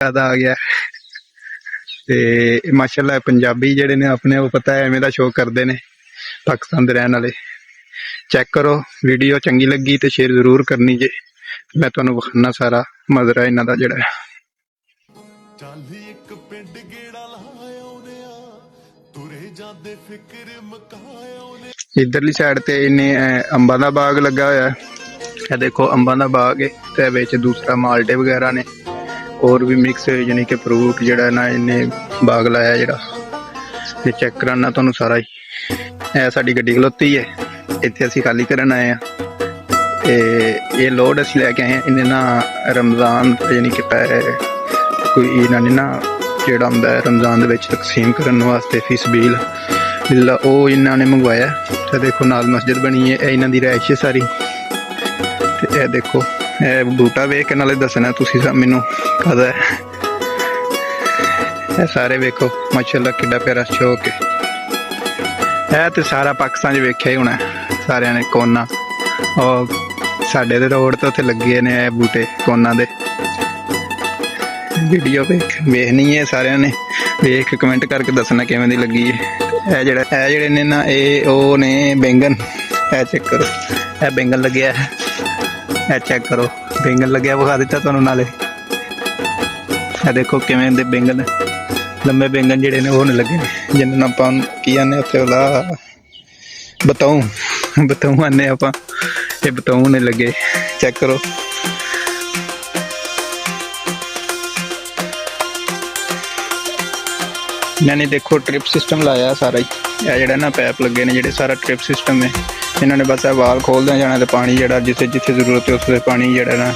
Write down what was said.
ज़्यादा आ गया ते माशाअल्लाह पंजाबी जिहड़े ने अपने आप पता है एवें दा शो करते हैं पाकिस्तान दे रहने वाले। चेक करो वीडियो चंगी लगी तो शेयर जरूर करनी जे। मैं तुहानूं विखाना सारा मजरा इन्हां दा जिहड़ा इधरली साइड ते इन्हें अंबां दा बाग लगा होया है। देखो अंबां दा बाग है ते विच दूसरा माल्टे वगैरह ने और भी मिक्स यानी कि फ्रूट जिहड़ा ना इन्हें बाग लाया जिहड़ा ते चेक कराना तुहानूं सारा ही। है साडी गड्डी खलोती है इत्थे असीं खाली करन आए हैं ते ये लोड असीं लैके आए हैं। इन्हें ना रमज़ान यानी कि कोई इन्हां ने ना जिहड़ा हुंदा है रमज़ान दे विच तकसीम करन वास्ते फिसबील वो इन्हां ने मंगवाया। तो देखो नाल मस्जिद बनी है, इन्हां दी रहाइश है सारी। ते ये देखो ये बूटा वेख के नाले दसना तुसीं मैनूं पता है। सारे वेखो माशाअल्लाह किड्डा प्यारा शौक है तो सारा पाकिस्तान वेख्या ही होना सारिਆਂ ने कोना और साडे दे रोड तो उत्थे लगे ने बूटे कोना दे। वीडियो वेखनी है सारिਆਂ ने वेख के कमेंट करके दसना किवें दी लगी है। ए जेड़े ने ना ये ओ ने बैंगन है चेक करो है बैंगन लगे है चेक करो बैंगन लगे विखा दिता तुहानूं नाले। देखो किवें दे बैंगन लंबे बैंगन जिहड़े ने वो नहीं लगे जिन्होंने आपां की आने उत्थे वाला बताऊं आने आपां ये बताऊं ने लगे। चेक करो इन्होंने देखो ट्रिप सिस्टम लाया सारा ही। यह जोड़ा ना पैप लगे ने जोड़े सारा ट्रिप सिस्टम है। इन्होंने बस वाल खोलते जाना तो पानी जोड़ा जिथे जिथे जरूरत है उस पानी जोड़ा ना